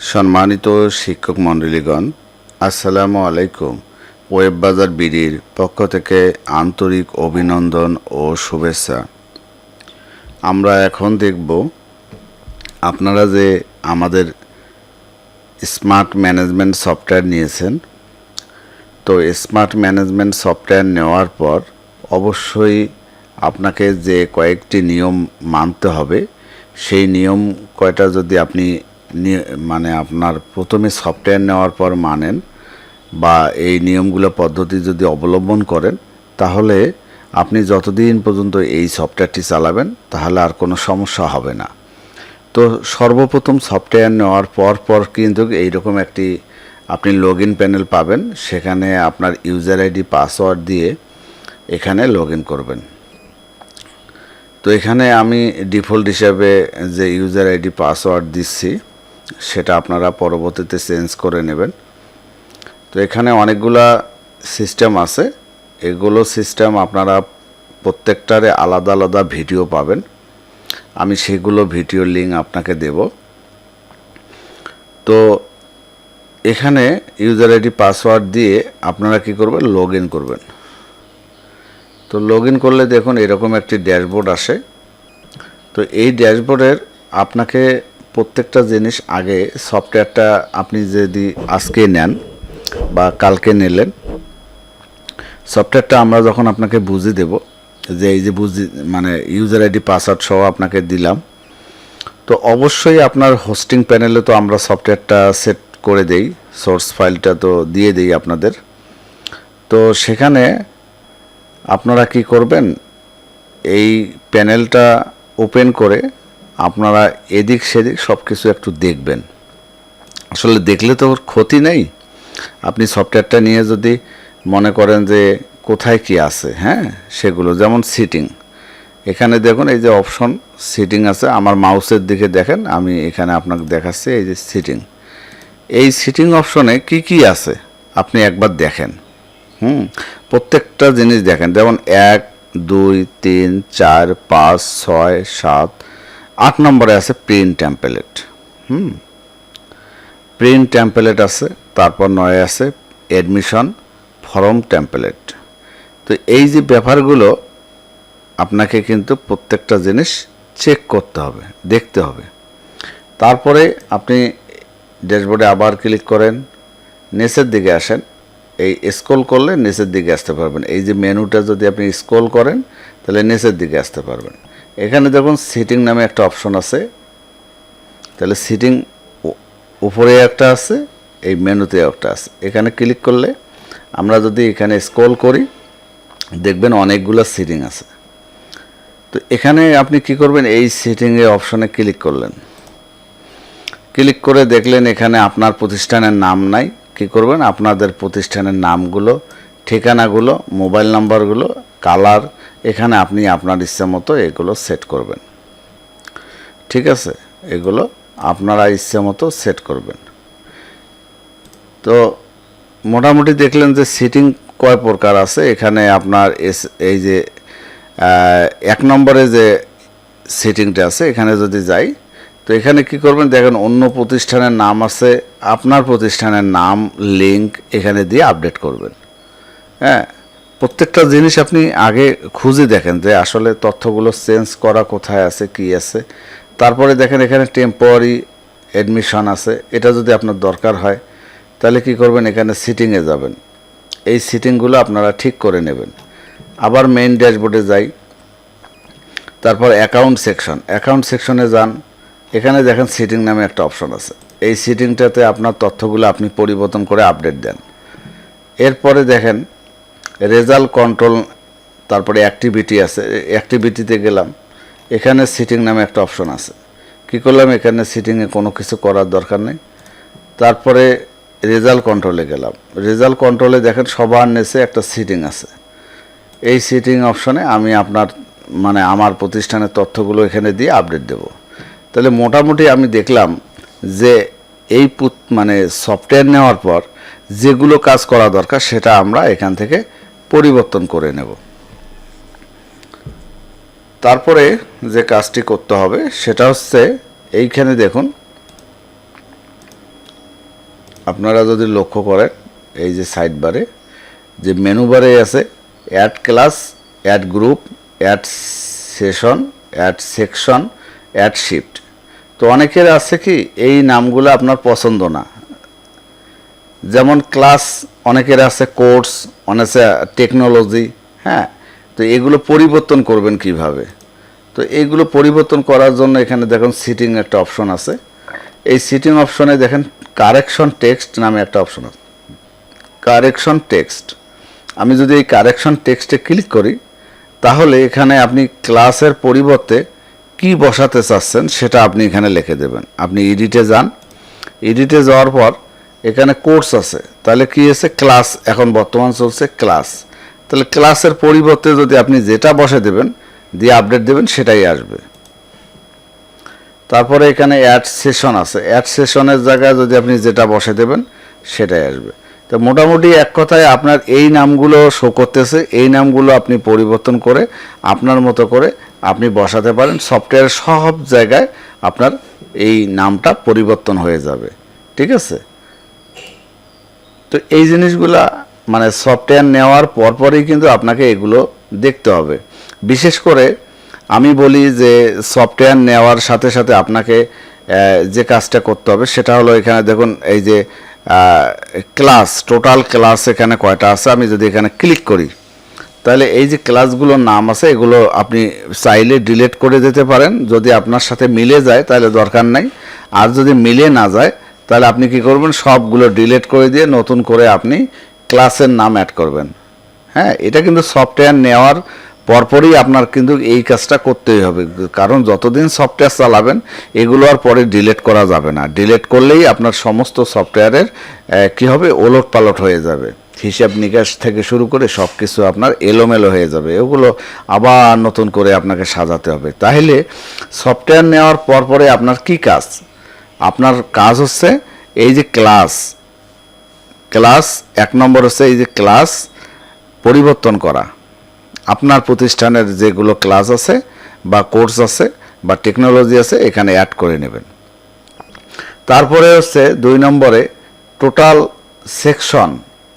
সম্মানিত শিক্ষক মণ্ডলীগণ, আসসালামু আলাইকুম। ওয়েব বাজার বিডির পক্ষ থেকে আন্তরিক অভিনন্দন ও শুভেচ্ছা। আমরা এখন দেখব আপনারা যে আমাদের স্মার্ট ম্যানেজমেন্ট সফটওয়্যার নিয়েছেন। তো স্মার্ট ম্যানেজমেন্ট সফটওয়্যার নেওয়ার পর অবশ্যই আপনাকে যে কয়েকটি নিয়ম মানতে হবে, সেই নিয়ম কয়টা যদি আপনি আপনার প্রথমে সফটওয়্যার নেওয়ার পর মানেন বা এই নিয়মগুলো পদ্ধতি যদি অবলম্বন করেন, তাহলে আপনি যতদিন পর্যন্ত এই সফটওয়্যারটি চালাবেন তাহলে আর কোনো সমস্যা হবে না। তো সর্বপ্রথম সফটওয়্যার নেওয়ার পর কিন্তু এইরকম একটি আপনি লগ ইন প্যানেল পাবেন। সেখানে আপনার ইউজার আইডি পাসওয়ার্ড দিয়ে এখানে লগ ইন করবেন। তো এখানে আমি ডিফল্ট হিসাবে যে ইউজার আইডি পাসওয়ার্ড দিচ্ছি সেটা আপনারা পরবর্তীতে চেঞ্জ করে নেবেন। তো এখানে অনেকগুলা সিস্টেম আছে, এগুলো সিস্টেম আপনারা প্রত্যেকটারে আলাদা আলাদা ভিডিও পাবেন। আমি সেগুলো ভিডিও লিঙ্ক আপনাকে দেব। তো এখানে ইউজার আইডি পাসওয়ার্ড দিয়ে আপনারা কি করবেন, লগ ইন করবেন। তো লগ ইন করলে দেখুন এরকম একটি ড্যাশবোর্ড আসে। তো এই ড্যাশবোর্ডের আপনাকে প্রত্যেকটা জিনিস আগে সফটওয়্যারটা আপনি যদি আজকে নেন বা কালকে নিলেন, সফটওয়্যারটা আমরা যখন আপনাকে বুঝিয়ে দেব যে এই যে ইউজার আইডি পাসওয়ার্ড সহ আপনাকে দিলাম, তো অবশ্যই আপনার হোস্টিং প্যানেলে তো আমরা সফটওয়্যারটা সেট করে দেই, সোর্স ফাইলটা তো দিয়ে দেই আপনাদের। তো সেখানে আপনারা কি করবেন, এই প্যানেলটা ওপেন করে আপনারা এদিক সেদিক সব কিছু একটু দেখবেন। আসলে দেখলে তো ওর ক্ষতি নেই। আপনি সফটওয়্যারটা নিয়ে যদি মনে করেন যে কোথায় কি আছে, হ্যাঁ, সেগুলো যেমন সিটিং, এখানে দেখুন এই যে অপশন সিটিং আছে, আমার মাউসের দিকে দেখেন, আমি এখানে আপনাকে দেখাচ্ছি এই যে সিটিং। এই সিটিং অপশনে কি কি আছে আপনি একবার দেখেন। প্রত্যেকটা জিনিস দেখেন, যেমন 1, 2, 3, 4, 5, 6, 7, 8 নম্বরে আছে প্রিন্ট টেমপ্লেট। প্রিন্ট টেমপ্লেট আছে, তারপর 9 আছে অ্যাডমিশন ফর্ম টেমপ্লেট। তো এই যে ব্যাপারগুলো আপনাকে কিন্তু প্রত্যেকটা জিনিস চেক করতে হবে, দেখতে হবে। তারপরে আপনি ড্যাশবোর্ডে আবার ক্লিক করেন, নিচের দিকে আসেন, এই স্ক্রল করলে নিচের দিকে আসতে পারবেন। এই যে মেনুটা যদি আপনি স্ক্রল করেন তাহলে নিচের দিকে আসতে পারবেন। এখানে দেখুন সিটিং নামে একটা অপশন আছে, তাহলে সিটিং উপরে একটা আছে, এই মেনুতে একটা আছে। এখানে ক্লিক করলে আমরা যদি এখানে স্ক্রল করি দেখবেন অনেকগুলো সিটিং আছে। তো এখানে আপনি কি করবেন, এই সিটিংয়ে অপশনে ক্লিক করলেন, ক্লিক করে দেখলেন এখানে আপনার প্রতিষ্ঠানের নাম নাই। কি করবেন, আপনাদের প্রতিষ্ঠানের নামগুলো, ঠিকানাগুলো, মোবাইল নাম্বারগুলো, কালার, এখানে আপনি আপনার ইচ্ছা মতো এগুলো সেট করবেন। ঠিক আছে, এগুলো আপনারা ইচ্ছা মতো সেট করবেন। তো মোটামুটি দেখলেন যে সিটিং কয় প্রকার আছে। এখানে আপনার এই যে 1 নম্বরে যে সিটিংটা আছে, এখানে যদি যাই, তো এখানে কি করবেন, দেখেন অন্য প্রতিষ্ঠানের নাম আছে, আপনার প্রতিষ্ঠানের নাম লিঙ্ক এখানে দিয়ে আপডেট করবেন। হ্যাঁ, প্রত্যেকটা জিনিস আপনি আগে খুঁজে দেখেন যে আসলে তথ্যগুলো চেঞ্জ করা কোথায় আছে, কি আছে। তারপরে দেখেন এখানে টেম্পোরারি অ্যাডমিশন আছে, এটা যদি আপনার দরকার হয় তাহলে কি করবেন, এখানে সিটিংয়ে যাবেন, এই সিটিংগুলো আপনারা ঠিক করে নেবেন। আবার মেইন ড্যাশবোর্ডে যাই, তারপর অ্যাকাউন্ট সেকশনে যান, এখানে দেখেন সিটিং নামে একটা অপশন আছে। এই সিটিংটাতে আপনার তথ্যগুলো আপনি পরিবর্তন করে আপডেট দেন। এরপরে দেখেন রেজাল্ট কন্ট্রোল, তারপরে অ্যাক্টিভিটি আছে, অ্যাক্টিভিটিতে গেলাম, এখানে সিটিং নামে একটা অপশন আছে। কি করলাম, এখানে সিটিংয়ে কোনো কিছু করার দরকার নেই। তারপরে রেজাল্ট কন্ট্রোলে গেলাম, রেজাল্ট কন্ট্রোলে দেখেন সবার নিচে একটা সিটিং আছে। এই সিটিং অপশনে আমি আমার প্রতিষ্ঠানের তথ্যগুলো এখানে দিয়ে আপডেট দেব। তাহলে মোটামুটি আমি দেখলাম যে এই সফটওয়্যার নেওয়ার পর যেগুলো কাজ করা দরকার সেটা আমরা এখান থেকে পরিবর্তন করে নেব। তারপরে যে কাজটি করতে হবে সেটা হচ্ছে, এইখানে দেখুন আপনারা যদি লক্ষ্য করেন এই যে সাইড বারে যে মেনু বারে আছে add class, add group, add session, add section, add shift. তো অনেকের আছে কি এই নামগুলো আপনার পছন্দ না, যেমন ক্লাস অনেকের আছে কোর্স, অনেকে টেকনোলজি। হ্যাঁ, তো এগুলো পরিবর্তন করবেন কিভাবে? তো এইগুলো পরিবর্তন করার জন্য এখানে দেখুন সিটিং একটা অপশন আছে। এই সিটিং অপশনে দেখেন কারেকশন টেক্সট নামে একটা অপশন আছে, কারেকশন টেক্সট। আমি যদি এই কারেকশন টেক্সটে ক্লিক করি তাহলে এখানে আপনি ক্লাসের পরিবর্তে কি বসাতে চাচ্ছেন সেটা আপনি এখানে লিখে দেবেন। আপনি এডিটে যান, এডিটে যাওয়ার পর এখানে কোর্স আছে, তাহলে কি আছে ক্লাস, এখন বর্তমান চলছে ক্লাস। তাহলে ক্লাসের পরিবর্তে যদি আপনি যেটা বসে দেবেন দিয়ে আপডেট দেবেন সেটাই আসবে। তারপরে এখানে অ্যাড সেশন আছে, অ্যাড সেশনের জায়গায় যদি আপনি যেটা বসে দেবেন সেটাই আসবে। তো মোটামুটি এক কথায় আপনার এই নামগুলো শো করতেছে, এই নামগুলো আপনি পরিবর্তন করে আপনার মতো করে আপনি বসাতে পারেন। সফটওয়্যারের সব জায়গায় আপনার এই নামটা পরিবর্তন হয়ে যাবে, ঠিক আছে? তো এই জিনিসগুলা মানে সফটওয়্যার নেওয়ার পরপরই কিন্তু আপনাকে এগুলো দেখতে হবে। বিশেষ করে আমি বলি যে সফটওয়্যার নেওয়ার সাথে সাথে আপনাকে যে কাজটা করতে হবে সেটা হলো এখানে দেখুন এই যে ক্লাস, টোটাল ক্লাস এখানে কয়টা আছে। আমি যদি এখানে ক্লিক করি তাহলে এই যে ক্লাসগুলোর নাম আছে এগুলো আপনি চাইলে ডিলিট করে দিতে পারেন, যদি আপনার সাথে মিলে যায় তাহলে দরকার নাই। আর যদি মিলে না যায় তাহলে আপনি কি করবেন, সবগুলো ডিলিট করে দিয়ে নতুন করে আপনি ক্লাসের নাম অ্যাড করবেন। হ্যাঁ, এটা কিন্তু সফটওয়্যার নেওয়ার পরপরই আপনার কিন্তু এই কাজটা করতেই হবে, কারণ যতদিন সফটওয়্যার চালাবেন এগুলো আর পরে ডিলিট করা যাবে না। ডিলিট করলেই আপনার সমস্ত সফটওয়্যারের কি হবে, ওলট পালট হয়ে যাবে, হিসাব নিকাশ থেকে শুরু করে সব কিছু আপনার এলোমেলো হয়ে যাবে, ওগুলো আবার নতুন করে আপনাকে সাজাতে হবে। তাহলে সফটওয়্যার নেওয়ার পরপরে আপনার কি কাজ? আপনার কাজ হচ্ছে এই যে ক্লাস, ক্লাস এক নম্বর হচ্ছে এই যে ক্লাস পরিবর্তন করা। আপনার প্রতিষ্ঠানের যেগুলো ক্লাস আছে বা কোর্স আছে বা টেকনোলজি আছে এখানে অ্যাড করে নেবেন। তারপরে হচ্ছে 2 নম্বরে টোটাল সেকশন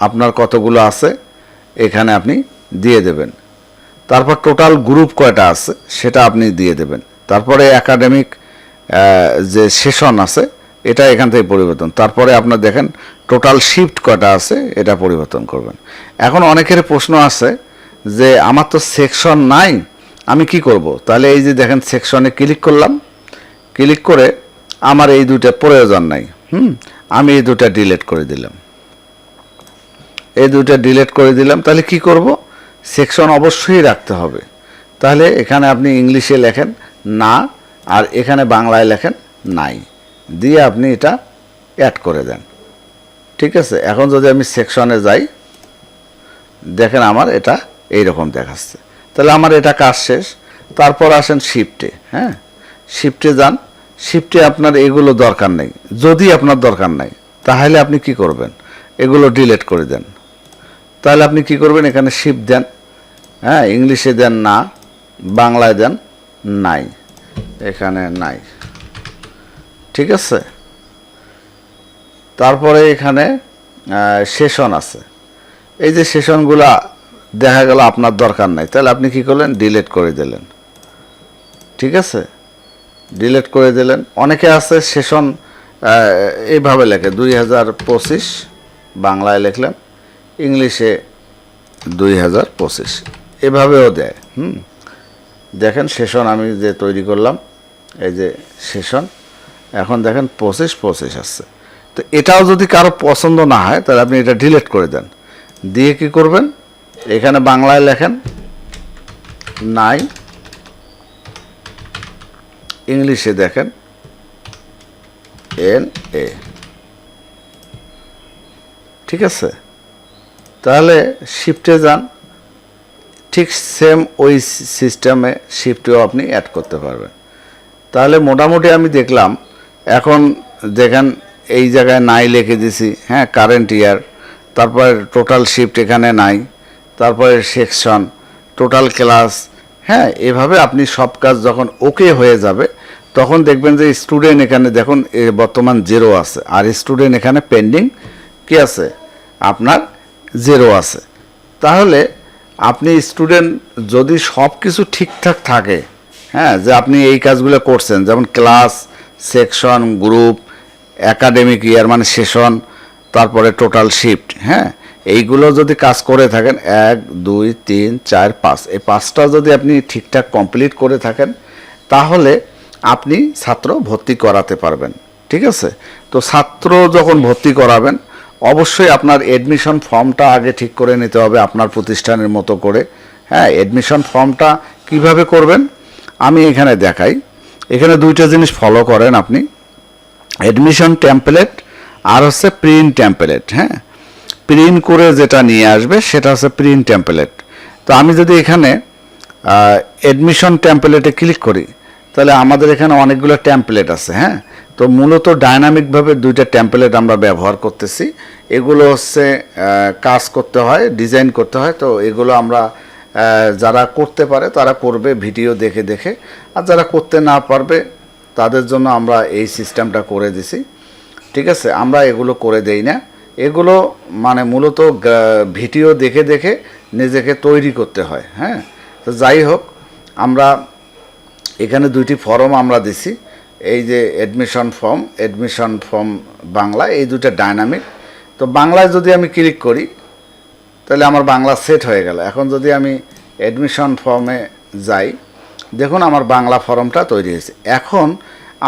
আপনার কতগুলো আছে এখানে আপনি দিয়ে দেবেন। তারপর টোটাল গ্রুপ কয়টা আছে সেটা আপনি দিয়ে দেবেন। তারপরে একাডেমিক যে সেশন আছে এটা এখান থেকে পরিবর্তন। তারপরে আপনার দেখেন টোটাল শিফট কয়টা আছে এটা পরিবর্তন করবেন। এখন অনেকের প্রশ্ন আছে যে আমার তো সেকশন নাই, আমি কি করব? তাহলে এই যে দেখেন সেকশনে ক্লিক করলাম, ক্লিক করে আমার এই দুটো প্রয়োজন নাই, আমি এই দুটো ডিলিট করে দিলাম, এই দুটো ডিলিট করে দিলাম। তাহলে কি করব, সেকশন অবশ্যই রাখতে হবে। তাহলে এখানে আপনি ইংলিশে লেখেন না আর এখানে বাংলায় লেখেন নাই, দিয়ে আপনি এটা অ্যাড করে দেন, ঠিক আছে? এখন যদি আমি সেকশনে যাই দেখেন আমার এটা এইরকম দেখাচ্ছে, তাহলে আমার এটা কাজ শেষ। তারপর আসেন শিফটে, হ্যাঁ শিফটে যান, শিফটে আপনার এগুলো দরকার নেই। যদি আপনার দরকার নাই তাহলে আপনি কি করবেন, এগুলো ডিলিট করে দেন। তাহলে আপনি কি করবেন, এখানে শিফট দেন, হ্যাঁ ইংলিশে দেন না, বাংলায় দেন নাই, এখানে নাই, ঠিক আছে? তারপরে এখানে সেশন আছে, এই যে সেশনগুলা দেখা গেল আপনার দরকার নাই, তাহলে আপনি কি করলেন, ডিলিট করে দিলেন, ঠিক আছে? ডিলিট করে দিলেন। অনেকে আছে সেশন এইভাবে লেখে 2025, বাংলায় লিখলেন, ইংলিশে 2025, এভাবেও দেয়। দেখেন সেশন আমি যে তৈরি করলাম, এই যে সেশন, এখন দেখেন 25 আসছে। তো এটাও যদি কারো পছন্দ না হয় তাহলে আপনি এটা ডিলিট করে দেন, দিয়ে কি করবেন, এখানে বাংলায় লেখেন নাই, ইংলিশে দেখেন NA, ঠিক আছে? তাহলে শিফটে যান, ঠিক সেম ওই সিস্টেমে শিফটেও আপনি অ্যাড করতে পারবেন। তাহলে মোটামুটি আমি দেখলাম, এখন দেখেন এই জায়গায় নাই লিখে দিছি, হ্যাঁ কারেন্ট ইয়ার, তারপরে টোটাল শিফট এখানে নাই, তারপরে সেকশন, টোটাল ক্লাস, হ্যাঁ এভাবে আপনি সব কাজ যখন ওকে হয়ে যাবে তখন দেখবেন যে স্টুডেন্ট এখানে দেখুন বর্তমান 0 আছে, আর স্টুডেন্ট এখানে পেন্ডিং কি আছে আপনার 0 আছে। তাহলে আপনি স্টুডেন্ট যদি সব কিছু ঠিকঠাক থাকে, হ্যাঁ, যে আপনি এই কাজগুলো করছেন, যেমন ক্লাস, সেকশন, গ্রুপ, একাডেমিক ইয়ার মানে সেশন, তারপরে টোটাল শিফট, হ্যাঁ, এইগুলো যদি কাজ করে থাকেন 1 2 3 4 5, এই 5টা যদি আপনি ঠিকঠাক কমপ্লিট করে থাকেন, তাহলে আপনি ছাত্র ভর্তি করাতে পারবেন। ঠিক আছে? তো ছাত্র যখন ভর্তি করাবেন, অবশ্যই আপনার এডমিশন ফর্মটা আগে ঠিক করে নিতে হবে আপনার প্রতিষ্ঠানের মতো করে। হ্যাঁ, এডমিশন ফর্মটা কিভাবে করবেন আমি এখানে দেখাই। এখানে দুইটা জিনিস ফলো করেন আপনি, এডমিশন টেমপ্লেট আর হচ্ছে প্রিন্ট টেমপ্লেট। হ্যাঁ, প্রিন্ট করে যেটা নিয়ে আসবে সেটা হচ্ছে প্রিন্ট টেমপ্লেট। তো আমি যদি এখানে এডমিশন টেমপ্লেটে ক্লিক করি, তাহলে আমাদের এখানে অনেকগুলো টেমপ্লেট আছে। হ্যাঁ, তো মূলত ডাইনামিকভাবে দুইটা টেমপ্লেট আমরা ব্যবহার করতেছি। এগুলো হচ্ছে কাজ করতে হয়, ডিজাইন করতে হয়। তো এগুলো আমরা যারা করতে পারে তারা করবে ভিডিও দেখে দেখে, আর যারা করতে না পারবে তাদের জন্য আমরা এই সিস্টেমটা করে দিছি। ঠিক আছে? আমরা এগুলো করে দেই না, এগুলো মানে মূলত ভিডিও দেখে দেখে নিজেকে তৈরি করতে হয়। হ্যাঁ, তো যাই হোক, আমরা এখানে দুইটি ফর্ম আমরা দিছি, এই যে এডমিশন ফর্ম বাংলা, এই দুটো ডাইনামিক। তো বাংলায় যদি আমি ক্লিক করি তাহলে আমার বাংলা সেট হয়ে গেল। এখন যদি আমি এডমিশন ফর্মে যাই, দেখুন আমার বাংলা ফর্মটা তৈরি হয়েছে। এখন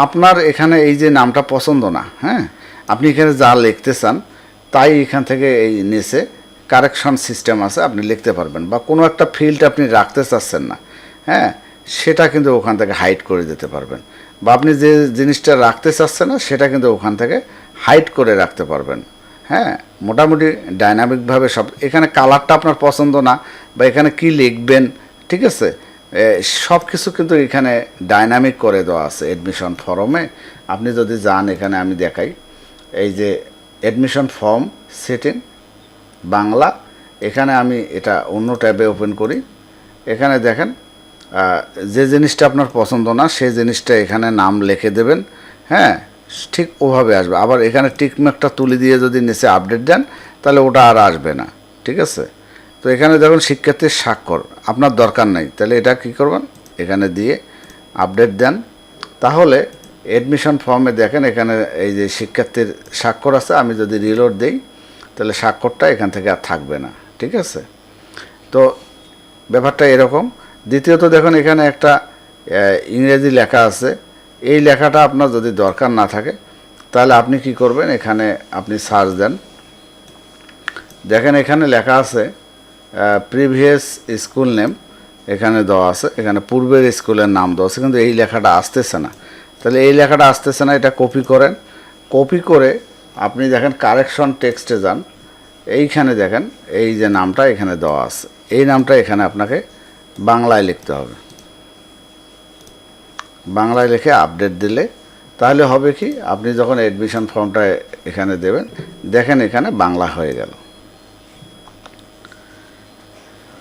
আপনার এখানে এই যে নামটা পছন্দ না, হ্যাঁ, আপনি এখানে যা লিখতে চান তাই এখান থেকে এই নিচে কারেকশন সিস্টেম আছে, আপনি লিখতে পারবেন। বা কোনো একটা ফিল্ড আপনি রাখতে চাচ্ছেন না, হ্যাঁ, সেটা কিন্তু ওখান থেকে হাইড করে দিতে পারবেন। বা আপনি যে জিনিসটা রাখতে চাচ্ছেন না সেটা কিন্তু ওখান থেকে হাইড করে রাখতে পারবেন। হ্যাঁ, মোটামুটি ডাইনামিকভাবে সব। এখানে কালারটা আপনার পছন্দ না বা এখানে কি লিখবেন, ঠিক আছে, সব কিছু কিন্তু এখানে ডাইনামিক করে দেওয়া আছে এডমিশন ফর্মে। আপনি যদি যান, এখানে আমি দেখাই, এই যে এডমিশন ফর্ম সেটিং বাংলা, এখানে আমি এটা অন্য ট্যাবে ওপেন করি। এখানে দেখেন যে জিনিসটা আপনার পছন্দ না সেই জিনিসটা এখানে নাম লিখে দেবেন। হ্যাঁ, ঠিক ওভাবে আসবে। আবার এখানে টিকমার্কটা তুলে দিয়ে যদি নিচে আপডেট দেন তাহলে ওটা আর আসবে না। ঠিক আছে? তো এখানে দেখুন শিক্ষার্থীর স্বাক্ষর আপনার দরকার নেই, তাহলে এটা কী করবেন, এখানে দিয়ে আপডেট দেন। তাহলে এডমিশন ফর্মে দেখেন এখানে এই যে শিক্ষার্থীর স্বাক্ষর আছে। আমি যদি রিলোড দিই তাহলে স্বাক্ষরটা এখান থেকে আর থাকবে না। ঠিক আছে? তো ব্যাপারটা এরকম। দ্বিতীয়ত দেখুন এখানে একটা ইংরেজি লেখা আছে, এই লেখাটা আপনার যদি দরকার না থাকে তাহলে আপনি কি করবেন, এখানে আপনি সার্চ দেন। দেখেন এখানে লেখা আছে প্রিভিয়াস স্কুল নেম, এখানে দেওয়া আছে, এখানে পূর্বের স্কুলের নাম দেওয়া আছে, কিন্তু এই লেখাটা আসতেছে না। তাহলে এই লেখাটা আসতেছে না, এটা কপি করেন। কপি করে আপনি দেখেন কারেকশন টেক্সটে যান, এইখানে দেখেন এই যে নামটা এখানে দেওয়া আছে, এই নামটা এখানে আপনাকে বাংলায় লিখতে হবে। বাংলায় লিখে আপডেট দিলে তাহলে হবে কি, আপনি যখন এডমিশন ফর্মটা এখানে দেবেন, দেখেন এখানে বাংলা হয়ে গেল।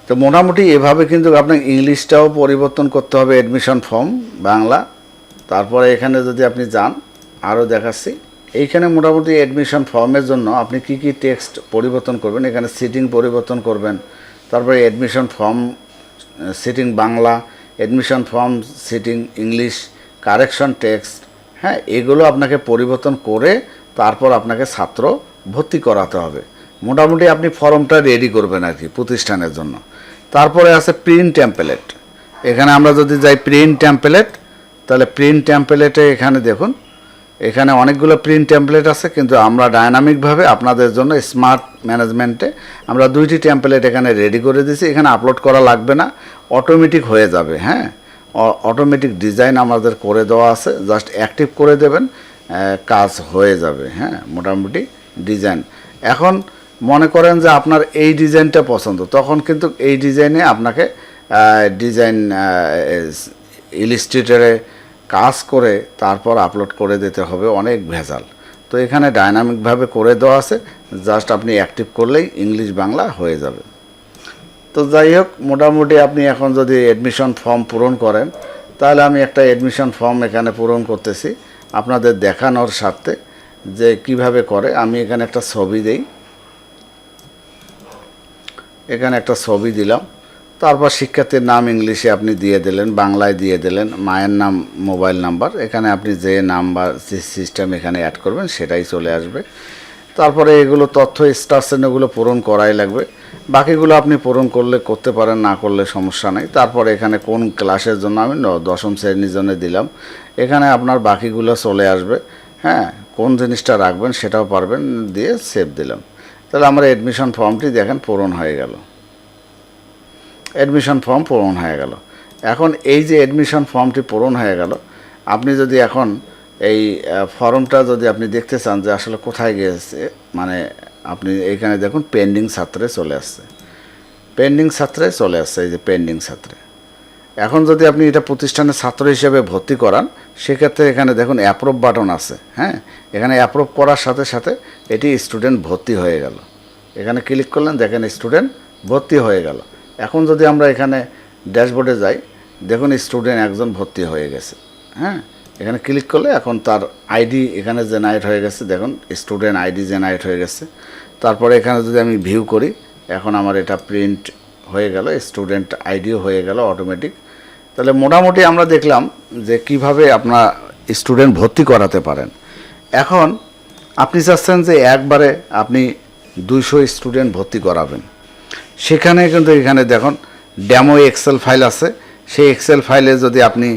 তো মোটামুটি এভাবে কিন্তু আপনার ইংলিশটাও পরিবর্তন করতে হবে, এডমিশন ফর্ম বাংলা। তারপরে এখানে যদি আপনি যান, আরও দেখাচ্ছি, এইখানে মোটামুটি এডমিশন ফর্মের জন্য আপনি কি কি টেক্সট পরিবর্তন করবেন, এখানে সিটিং পরিবর্তন করবেন। তারপরে admission form setting Bangla, admission form setting English, correction text, হ্যাঁ, এগুলো আপনাকে পরিবর্তন করে তারপর আপনাকে ছাত্র ভর্তি করাতে হবে। মোটামুটি আপনি ফর্মটা রেডি করবেন আর কি প্রতিষ্ঠানের জন্য। তারপরে আছে প্রিন্ট টেমপ্লেট। এখানে আমরা যদি যাই প্রিন্ট টেমপ্লেট, তাহলে প্রিন্ট টেমপ্লেটে এখানে দেখুন এখানে অনেকগুলো প্রিন্ট টেমপ্লেট আছে, কিন্তু আমরা ডায়নামিকভাবে আপনাদের জন্য স্মার্ট ম্যানেজমেন্টে আমরা দুইটি টেমপ্লেট এখানে রেডি করে দিয়েছি। এখানে আপলোড করা লাগবে না, অটোমেটিক হয়ে যাবে। হ্যাঁ, অটোমেটিক ডিজাইন আমাদের করে দেওয়া আছে, জাস্ট অ্যাক্টিভ করে দেবেন, কাজ হয়ে যাবে। হ্যাঁ, মোটামুটি ডিজাইন। এখন মনে করেন যে আপনার এই ডিজাইনটা পছন্দ, তখন কিন্তু এই ডিজাইনে আপনাকে ডিজাইন ইলাস্ট্রেটরে কাজ করে তারপর আপলোড করে দিতে হবে, অনেক ভেজাল। তো এখানে ডায়নামিকভাবে করে দেওয়া আছে, জাস্ট আপনি অ্যাক্টিভ করলেই ইংলিশ বাংলা হয়ে যাবে। তো যাই হোক, মোটামুটি আপনি এখন যদি অ্যাডমিশন ফর্ম পূরণ করেন তাহলে আমি একটা অ্যাডমিশন ফর্ম এখানে পূরণ করতেছি আপনাদের দেখানোর স্বার্থে যে কিভাবে করে। আমি এখানে একটা ছবি দেই, এখানে একটা ছবি দিলাম, তারপর শিক্ষার্থীর নাম ইংলিশে আপনি দিয়ে দিলেন, বাংলায় দিয়ে দিলেন, মায়ের নাম, মোবাইল নাম্বার, এখানে আপনি যে নাম্বার যে সিস্টেম এখানে অ্যাড করবেন সেটাই চলে আসবে। তারপরে এগুলো তথ্য স্টার চিহ্নগুলো পূরণ করাই লাগবে, বাকিগুলো আপনি পূরণ করলে করতে পারেন, না করলে সমস্যা নেই। তারপরে এখানে কোন ক্লাসের জন্য আমি দশম শ্রেণীর জন্য দিলাম, এখানে আপনার বাকিগুলো চলে আসবে। হ্যাঁ, কোন জিনিসটা রাখবেন সেটাও পারবেন, দিয়ে সেভ দিলাম। তাহলে আমার অ্যাডমিশন ফর্মটি দেখেন পূরণ হয়ে গেল, অ্যাডমিশন ফর্ম পূরণ হয়ে গেল। এখন এই যে অ্যাডমিশন ফর্মটি পূরণ হয়ে গেল, আপনি যদি এখন এই ফর্মটা যদি আপনি দেখতে চান যে আসলে কোথায় গিয়েছে, মানে আপনি এইখানে দেখুন পেন্ডিং ছাত্রে চলে আসছে, পেন্ডিং ছাত্রে চলে আসছে, এই যে পেন্ডিং ছাত্রে। এখন যদি আপনি এটা প্রতিষ্ঠানের ছাত্র হিসেবে ভর্তি করান, সেক্ষেত্রে এখানে দেখুন অ্যাপ্রুভ বাটন আছে। হ্যাঁ, এখানে অ্যাপ্রুভ করার সাথে সাথে এটি স্টুডেন্ট ভর্তি হয়ে গেল। এখানে ক্লিক করলেন, দেখেন স্টুডেন্ট ভর্তি হয়ে গেল। এখন যদি আমরা এখানে ড্যাশবোর্ডে যাই, দেখুন স্টুডেন্ট একজন ভর্তি হয়ে গেছে। হ্যাঁ, এখানে ক্লিক করলে এখন তার আইডি এখানে জেনারেট হয়ে গেছে, দেখুন স্টুডেন্ট আইডি জেনারেট হয়ে গেছে। তারপরে এখানে যদি আমি ভিউ করি, এখন আমার এটা প্রিন্ট হয়ে গেল, স্টুডেন্ট আইডিও হয়ে গেল অটোমেটিক। তাহলে মোটামুটি আমরা দেখলাম যে কিভাবে আপনার স্টুডেন্ট ভর্তি করাতে পারেন। এখন আপনি চাচ্ছেন যে একবারে আপনি 200 স্টুডেন্ট ভর্তি করাবেন, সেখানে কিন্তু এখানে দেখুন ডেমো এক্সেল ফাইল আছে। সেই এক্সেল ফাইলে যদি আপনি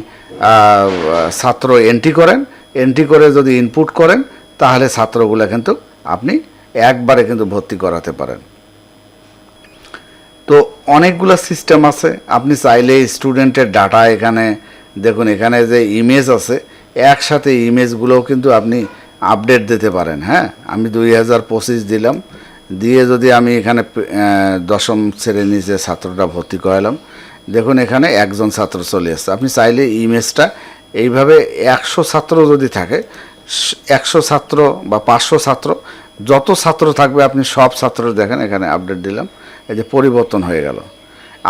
ছাত্র এন্ট্রি করেন, এন্ট্রি করে যদি ইনপুট করেন, তাহলে ছাত্রগুলো কিন্তু আপনি একবারে কিন্তু ভর্তি করাতে পারেন। তো অনেকগুলো সিস্টেম আছে, আপনি চাইলে স্টুডেন্টের ডাটা এখানে দেখুন, এখানে যে ইমেজ আছে একসাথে ইমেজগুলোও কিন্তু আপনি আপডেট দিতে পারেন। হ্যাঁ, আমি 2025 দিলাম, দিয়ে যদি আমি এখানে দশম শ্রেণীর যে ছাত্রটা ভর্তি করালাম, দেখুন এখানে একজন ছাত্র চলে আসছে। আপনি চাইলে ইমেজটা এইভাবে 100 ছাত্র যদি থাকে, 100 ছাত্র বা 500 ছাত্র, যত ছাত্র থাকবে আপনি সব ছাত্র দেখেন এখানে আপডেট দিলাম, এই যে পরিবর্তন হয়ে গেল।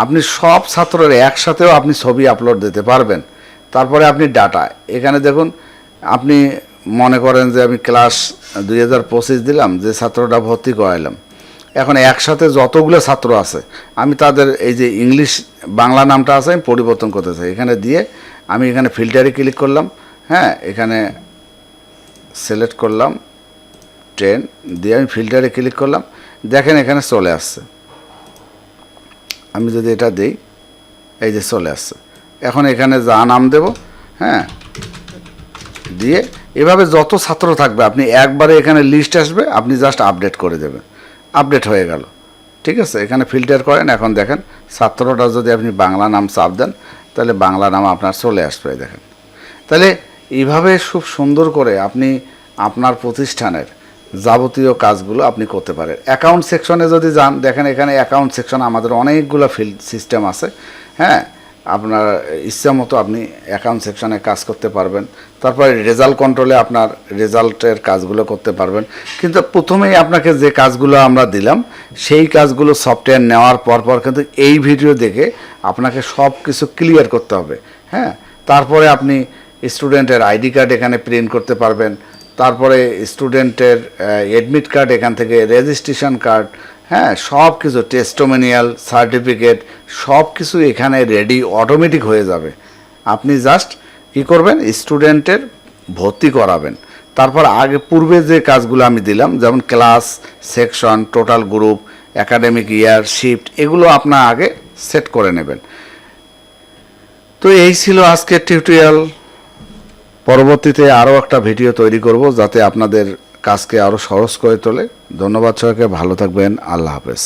আপনি সব ছাত্রের একসাথেও আপনি ছবি আপলোড দিতে পারবেন। তারপরে আপনি ডাটা এখানে দেখুন, আপনি মনে করেন যে আমি ক্লাস 2025 দিলাম, যে ছাত্রটা ভর্তি করাইলাম, এখন একসাথে যতগুলো ছাত্র আছে আমি তাদের এই যে ইংলিশ বাংলা নামটা আছে আমি পরিবর্তন করতে চাই, এখানে দিয়ে আমি এখানে ফিল্টারে ক্লিক করলাম। হ্যাঁ, এখানে সিলেক্ট করলাম 10, দিয়ে আমি ফিল্টারে ক্লিক করলাম, দেখেন এখানে চলে আসছে। আমি যদি এটা দিই, এই যে চলে আসছে। এখন এখানে যা নাম দেব, হ্যাঁ, দিয়ে এভাবে যত ছাত্র থাকবে আপনি একবারে এখানে লিস্ট আসবে, আপনি জাস্ট আপডেট করে দেবেন, আপডেট হয়ে গেল। ঠিক আছে, এখানে ফিল্টার করেন, এখন দেখেন ছাত্রটা যদি আপনি বাংলা নাম চাপ দেন, তাহলে বাংলা নাম আপনার চলে আসবে, দেখেন। তাহলে এইভাবে খুব সুন্দর করে আপনি আপনার প্রতিষ্ঠানের যাবতীয় কাজগুলো আপনি করতে পারেন। অ্যাকাউন্ট সেকশনে যদি যান, দেখেন এখানে অ্যাকাউন্ট সেকশন আমাদের অনেকগুলো ফিল্ড সিস্টেম আছে। হ্যাঁ, আপনার ইচ্ছা মতো আপনি অ্যাকাউন্ট সেকশনে কাজ করতে পারবেন। তারপরে রেজাল্ট কন্ট্রোলে আপনার রেজাল্টের কাজগুলো করতে পারবেন। কিন্তু প্রথমেই আপনাকে যে কাজগুলো আমরা দিলাম, সেই কাজগুলো সফটওয়্যার নেওয়ার পর কিন্তু এই ভিডিও দেখে আপনাকে সব কিছু ক্লিয়ার করতে হবে। হ্যাঁ, তারপরে আপনি স্টুডেন্টের আইডি কার্ড এখানে প্রিন্ট করতে পারবেন, তারপরে স্টুডেন্টের অ্যাডমিট কার্ড এখান থেকে, রেজিস্ট্রেশন কার্ড, হ্যাঁ, সব কিছু, টেস্টোমেনিয়াল সার্টিফিকেট, সব কিছু এখানে রেডি অটোমেটিক হয়ে যাবে। আপনি জাস্ট কী করবেন, স্টুডেন্টের ভর্তি করাবেন। তারপর আগে পূর্বে যে কাজগুলো আমি দিলাম, যেমন class, section, total group, academic ইয়ার, শিফট, এগুলো আপনার আগে সেট করে নেবেন। তো এই ছিল আজকের টিউটোরিয়াল। পরবর্তীতে আরও একটা ভিডিও তৈরি করব যাতে আপনাদের কাজকে আরও সহজ করে তোলে। ধন্যবাদ সবাইকে, ভালো থাকবেন, আল্লাহ হাফেজ।